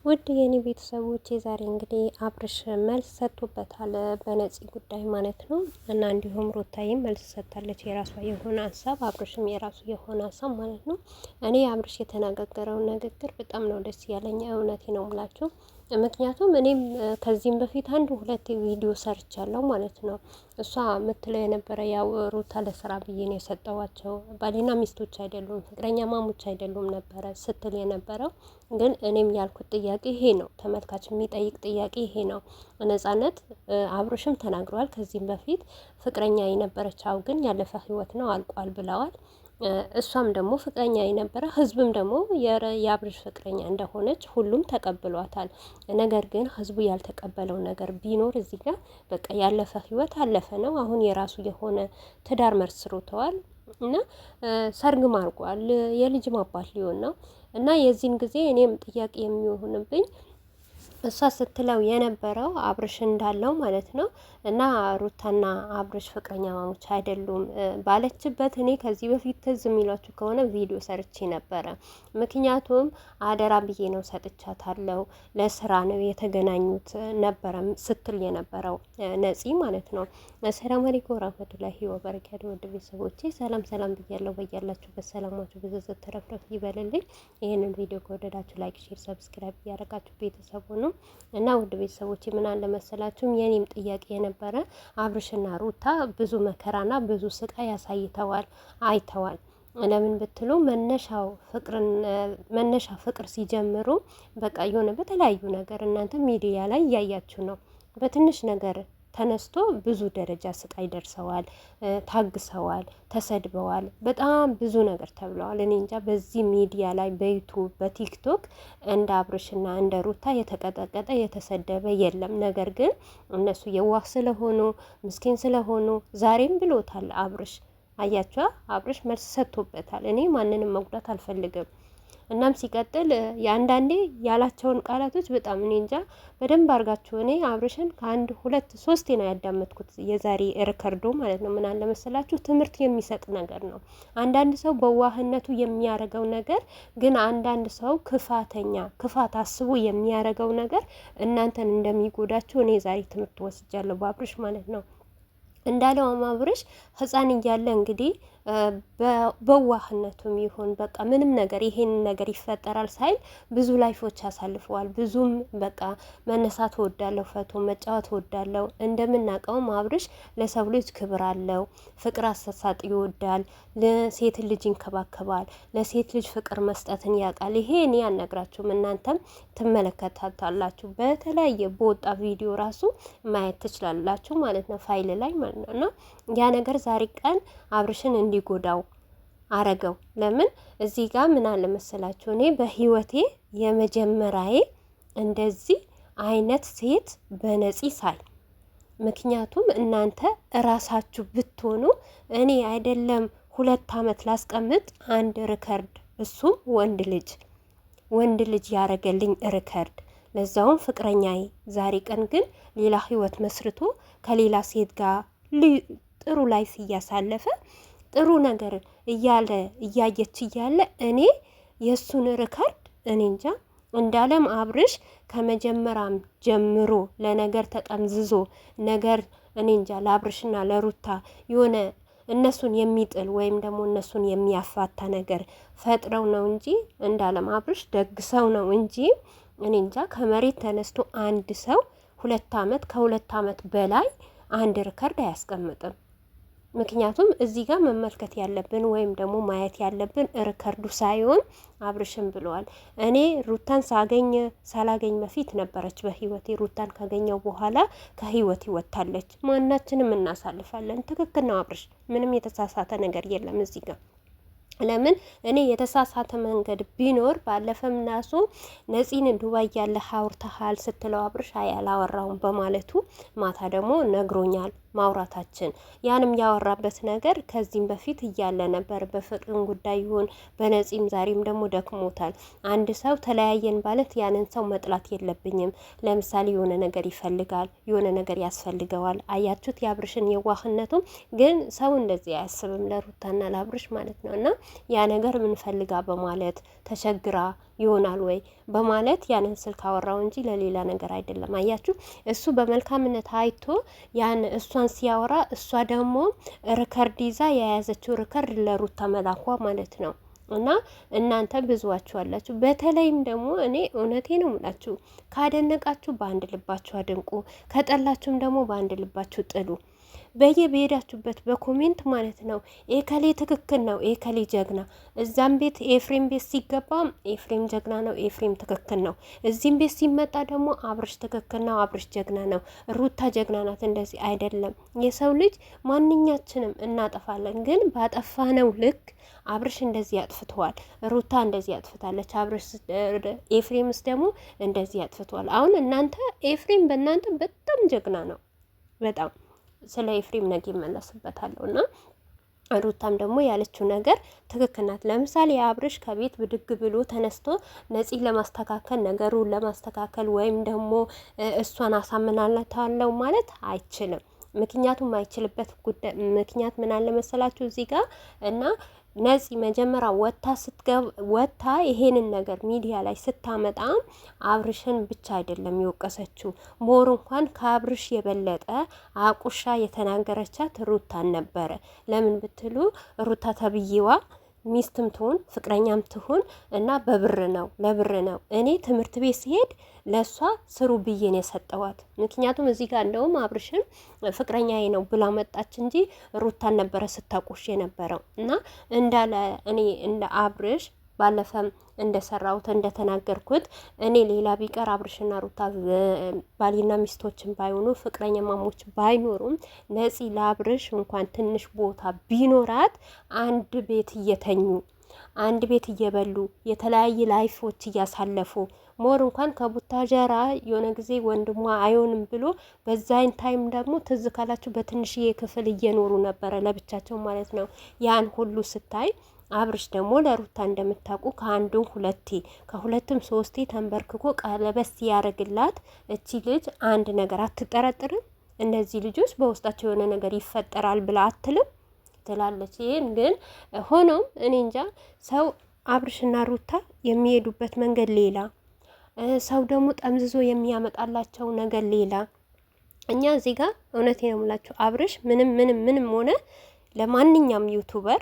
ውድ የኔ ቤተሰቦች ዛሬ እንግዲህ አብርሽ መልስ ሰጥቶበታል በነፂ ጉዳይ ማለት ነው። እና እንዲሁም ሩታዬም መልስ ሰጥታለች የራሷ የሆነ ሀሳብ፣ አብርሽም የራሱ የሆነ ሀሳብ ማለት ነው። እኔ አብርሽ የተናገረውን ንግግር በጣም ነው ደስ ያለኝ፣ እውነቴ ነው የምላችሁ። ምክንያቱም እኔም ከዚህም በፊት አንድ ሁለት ቪዲዮ ሰርቻለሁ ማለት ነው። እሷ የምትለው የነበረ ያው ሩታ ለስራ ብዬ ነው የሰጠዋቸው፣ ባልና ሚስቶች አይደሉም፣ ፍቅረኛ ማሞች አይደሉም ነበረ ስትል የነበረው። ግን እኔም ያልኩት ጥያቄ ይሄ ነው፣ ተመልካች የሚጠይቅ ጥያቄ ይሄ ነው። ነጻነት አብርሽም ተናግረዋል ከዚህም በፊት ፍቅረኛ የነበረችው ግን ያለፈ ህይወት ነው አልቋል ብለዋል። እሷም ደግሞ ፍቅረኛ የነበረ ህዝብም ደግሞ የአብርሽ ፍቅረኛ እንደሆነች ሁሉም ተቀብሏታል። ነገር ግን ህዝቡ ያልተቀበለው ነገር ቢኖር እዚህ ጋር በቃ ያለፈ ህይወት አለፈ ነው። አሁን የራሱ የሆነ ትዳር መስርተዋል እና ሰርግም አድርጓል። የልጅም አባት ሊሆን ነው እና የዚህን ጊዜ እኔም ጥያቄ የሚሆንብኝ እሷ ስትለው የነበረው አብርሽ እንዳለው ማለት ነው። እና ሩታና አብርሽ ፍቅረኛ ማሞች አይደሉም ባለችበት እኔ ከዚህ በፊት ትዝ የሚሏችሁ ከሆነ ቪዲዮ ሰርቼ ነበረ። ምክንያቱም አደራ ብዬ ነው ሰጥቻታለሁ፣ ለስራ ነው የተገናኙት ነበረ ስትል የነበረው ነፂ ማለት ነው። አሰላሙ አለይኩም ወራህመቱላሂ ወበረካቱ። ውድ ቤተሰቦቼ ሰላም ሰላም ብያለሁ። በያላችሁበት ሰላማችሁ ብዝዝት ተረፍረፍ ይበልልኝ። ይህንን ቪዲዮ ከወደዳችሁ ላይክ፣ ሼር፣ ሰብስክራይብ እያደረጋችሁ ቤተሰቡ ነው እና ውድ ቤተሰቦቼ ምን አለ መሰላችሁም የኔም ጥያቄ የነበረ አብርሽና ሩታ ብዙ መከራና ብዙ ስቃይ ያሳይተዋል አይተዋል። ለምን ብትሉ መነሻ ፍቅር ሲጀምሩ በቃ የሆነ በተለያዩ ነገር እናንተ ሚዲያ ላይ እያያችሁ ነው። በትንሽ ነገር ተነስቶ ብዙ ደረጃ ስቃይ ደርሰዋል፣ ታግሰዋል፣ ተሰድበዋል፣ በጣም ብዙ ነገር ተብለዋል። እኔ እንጃ በዚህ ሚዲያ ላይ በዩቱብ በቲክቶክ እንደ አብርሽና እንደ ሩታ የተቀጠቀጠ የተሰደበ የለም። ነገር ግን እነሱ የዋህ ስለሆኑ ምስኪን ስለሆኑ ዛሬም ብሎታል አብርሽ። አያቸዋ አብርሽ መልስ ሰጥቶበታል። እኔ ማንንም መጉዳት አልፈልግም። እናም ሲቀጥል የአንዳንዴ ያላቸውን ቃላቶች በጣም እኔ እንጃ በደንብ አድርጋችሁ እኔ አብርሽን ከአንድ ሁለት ሶስቴ ነው ያዳመጥኩት የዛሬ ሪከርዶ ማለት ነው። ምን አለ መሰላችሁ ትምህርት የሚሰጥ ነገር ነው። አንዳንድ ሰው በዋህነቱ የሚያረገው ነገር ግን አንዳንድ ሰው ክፋት አስቦ የሚያረገው ነገር እናንተን እንደሚጎዳችሁ እኔ ዛሬ ትምህርት ወስጃለሁ በአብርሽ ማለት ነው። እንዳለው አብርሽ ህፃን እያለ እንግዲህ በዋህነቱም ይሁን በቃ ምንም ነገር ይሄን ነገር ይፈጠራል ሳይል ብዙ ላይፎች አሳልፈዋል። ብዙም በቃ መነሳት እወዳለሁ፣ ፈቶ መጫወት እወዳለሁ። እንደምናውቀውም አብርሽ ለሰው ልጅ ክብር አለው፣ ፍቅር አሰሳጥ ይወዳል፣ ለሴት ልጅ ይንከባከባል፣ ለሴት ልጅ ፍቅር መስጠትን ያውቃል። ይሄ እኔ አልነግራችሁም፣ እናንተም ትመለከታታላችሁ። በተለያየ በወጣ ቪዲዮ ራሱ ማየት ትችላላችሁ ማለት ነው፣ ፋይል ላይ ማለት ነው። እና ያ ነገር ዛሬ ቀን አብርሽን እንዲጎዳው አረገው። ለምን እዚህ ጋር ምን አለ መሰላችሁ እኔ በህይወቴ የመጀመሪያዬ እንደዚህ አይነት ሴት በነፂ ሳይ፣ ምክንያቱም እናንተ እራሳችሁ ብትሆኑ እኔ አይደለም 2 አመት ላስቀምጥ አንድ ሪከርድ፣ እሱም ወንድ ልጅ ያረገልኝ ሪከርድ፣ ለዛውም ፍቅረኛዬ ዛሬ ቀን ግን ሌላ ህይወት መስርቶ ከሌላ ሴት ጋር ጥሩ ላይፍ እያሳለፈ ጥሩ ነገር እያየች እያለ እኔ የእሱን ሪከርድ እኔ እንጃ እንዳለም አብርሽ ከመጀመሪያም ጀምሮ ለነገር ተጠምዝዞ ነገር እኔ እንጃ ለአብርሽና ለሩታ የሆነ እነሱን የሚጥል ወይም ደግሞ እነሱን የሚያፋታ ነገር ፈጥረው ነው እንጂ እንዳለም አብርሽ ደግ ሰው ነው እንጂ እኔ እንጃ ከመሬት ተነስቶ አንድ ሰው 2 አመት ከ2 አመት በላይ አንድ ሪከርድ አያስቀምጥም። ምክንያቱም እዚህ ጋር መመልከት ያለብን ወይም ደግሞ ማየት ያለብን ሪከርዱ ሳይሆን አብርሽም ብለዋል። እኔ ሩታን ሳላገኝ በፊት ነበረች በህይወቴ፣ ሩታን ካገኘው በኋላ ከህይወት ይወጣለች። ማናችንም እናሳልፋለን። ትክክል ነው አብርሽ፣ ምንም የተሳሳተ ነገር የለም እዚህ ጋር። ለምን እኔ የተሳሳተ መንገድ ቢኖር ባለፈም ናሱ ነፂን ዱባይ ያለ ሀውርተሃል ስትለው አብርሽ አላወራውም በማለቱ ማታ ደግሞ ነግሮኛል ማውራታችን። ያንም ያወራበት ነገር ከዚህም በፊት እያለ ነበር። በፍቅርን ጉዳይ ይሁን በነፂም ዛሬም ደግሞ ደክሞታል። አንድ ሰው ተለያየን ማለት ያንን ሰው መጥላት የለብኝም። ለምሳሌ የሆነ ነገር ይፈልጋል፣ የሆነ ነገር ያስፈልገዋል። አያችሁት የአብርሽን የዋህነቱም። ግን ሰው እንደዚህ አያስብም ለሩታና ለአብርሽ ማለት ነው። እና ያ ነገር ምን ፈልጋ በማለት ተቸግራ ይሆናል ወይ በማለት ያንን ስልክ አወራው እንጂ ለሌላ ነገር አይደለም። አያችሁ እሱ በመልካምነት አይቶ ያን እሷን ሲያወራ እሷ ደግሞ ሪከርድ ይዛ የያዘችው ሪከርድ ለሩታ መላኳ ማለት ነው። እና እናንተ ብዙዋችሁ አላችሁ። በተለይም ደግሞ እኔ እውነቴ ነው የምላችሁ ካደነቃችሁ በአንድ ልባችሁ አድንቁ፣ ከጠላችሁም ደግሞ በአንድ ልባችሁ ጥሉ። በየሄዳችሁበት በኮሜንት ማለት ነው ኤከሌ ትክክል ነው፣ ኤከሌ ጀግና። እዛም ቤት ኤፍሬም ቤት ሲገባ ኤፍሬም ጀግና ነው፣ ኤፍሬም ትክክል ነው። እዚህም ቤት ሲመጣ ደግሞ አብርሽ ትክክል ነው፣ አብርሽ ጀግና ነው፣ ሩታ ጀግና ናት። እንደዚህ አይደለም። የሰው ልጅ ማንኛችንም እናጠፋለን፣ ግን ባጠፋነው ልክ አብርሽ እንደዚህ ያጥፍተዋል፣ ሩታ እንደዚህ ያጥፍታለች፣ አብርሽ ኤፍሬምስ ደግሞ እንደዚህ ያጥፍተዋል። አሁን እናንተ ኤፍሬም በእናንተ በጣም ጀግና ነው በጣም ስለ ኤፍሬም ነገ ይመለስበታለሁ እና ሩታም ደግሞ ያለችው ነገር ትክክል ናት። ለምሳሌ አብርሽ ከቤት ብድግ ብሎ ተነስቶ ነፂ ለማስተካከል ነገሩን ለማስተካከል ወይም ደግሞ እሷን አሳምናለታለው ማለት አይችልም። ምክንያቱም አይችልበት ጉዳይ ምክንያት ምን አለ መሰላችሁ እዚህ ጋር እና ነፂ መጀመሪያ ወታ ይሄንን ነገር ሚዲያ ላይ ስታመጣ አብርሽን ብቻ አይደለም የወቀሰችው። ሞር እንኳን ከአብርሽ የበለጠ አቁሻ የተናገረቻት ሩታን ነበረ። ለምን ብትሉ ሩታ ተብዬዋ ሚስትም ትሁን ፍቅረኛም ትሁን እና በብር ነው ለብር ነው። እኔ ትምህርት ቤት ሲሄድ ለእሷ ስሩ ብዬን የሰጠዋት። ምክንያቱም እዚህ ጋር እንደውም አብርሽን ፍቅረኛዬ ነው ብላ መጣች እንጂ ሩታን ነበረ ስታቆሽ የነበረው እና እንዳለ እኔ እንደ አብርሽ ባለፈም እንደሰራሁት እንደተናገርኩት እኔ ሌላ ቢቀር አብርሽና ሩታ ባሊና ሚስቶችን ባይሆኑ ፍቅረኛ ማሞች ባይኖሩም ነፂ ለአብርሽ እንኳን ትንሽ ቦታ ቢኖራት አንድ ቤት እየተኙ አንድ ቤት እየበሉ የተለያየ ላይፎች እያሳለፉ ሞር እንኳን ከቡታጀራ የሆነ ጊዜ ወንድሟ አይሆንም ብሎ በዛይን ታይም ደግሞ ትዝ ካላችሁ በትንሽዬ ክፍል እየኖሩ ነበረ ለብቻቸው ማለት ነው። ያን ሁሉ ስታይ አብርሽ ደግሞ ለሩታ እንደምታውቁ ከአንዱም ሁለቴ ከሁለትም ሶስቴ ተንበርክኮ ቀለበት ሲያደርግላት እቺ ልጅ አንድ ነገር አትጠረጥርም? እነዚህ ልጆች በውስጣቸው የሆነ ነገር ይፈጠራል ብላ አትልም ትላለች። ይህን ግን ሆኖም እኔ እንጃ ሰው አብርሽና ሩታ የሚሄዱበት መንገድ ሌላ፣ ሰው ደግሞ ጠምዝዞ የሚያመጣላቸው ነገር ሌላ። እኛ እዚህ ጋር እውነቴ ነው የምላችሁ አብርሽ ምንም ሆነ ለማንኛውም ዩቱበር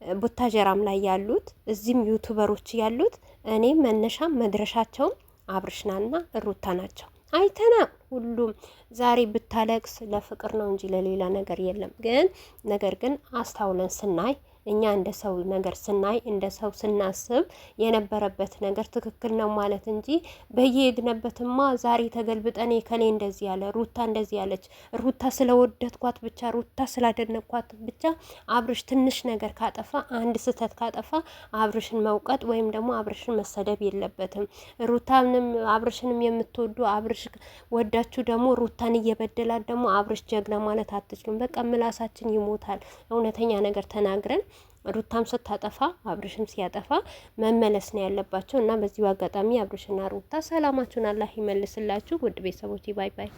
ቡታጀራም ላይ ያሉት እዚህም ዩቱበሮች ያሉት እኔ መነሻም መድረሻቸውም አብርሽናና ሩታ ናቸው። አይተና ሁሉም ዛሬ ብታለቅስ ለፍቅር ነው እንጂ ለሌላ ነገር የለም። ነገር ግን አስታውለን ስናይ እኛ እንደ ሰው ነገር ስናይ እንደ ሰው ስናስብ የነበረበት ነገር ትክክል ነው ማለት እንጂ በየሄድነበትማ ዛሬ ተገልብጠን ከሌ እንደዚህ ያለ ሩታ እንደዚህ ያለች ሩታ ስለወደድኳት ብቻ ሩታ ስላደነኳት ብቻ አብርሽ ትንሽ ነገር ካጠፋ አንድ ስህተት ካጠፋ አብርሽን መውቀጥ ወይም ደግሞ አብርሽን መሰደብ የለበትም። ሩታንም አብርሽንም የምትወዱ አብርሽ ወዳችሁ ደግሞ ሩታን እየበደላት ደግሞ አብርሽ ጀግና ማለት አትችሉም። በቃ ምላሳችን ይሞታል። እውነተኛ ነገር ተናግረን ሩታም ስታጠፋ አብርሽም ሲያጠፋ መመለስ ነው ያለባቸው እና በዚሁ አጋጣሚ አብርሽና ሩታ ሰላማችሁን አላህ ይመልስላችሁ። ውድ ቤተሰቦች ባይ ባይ።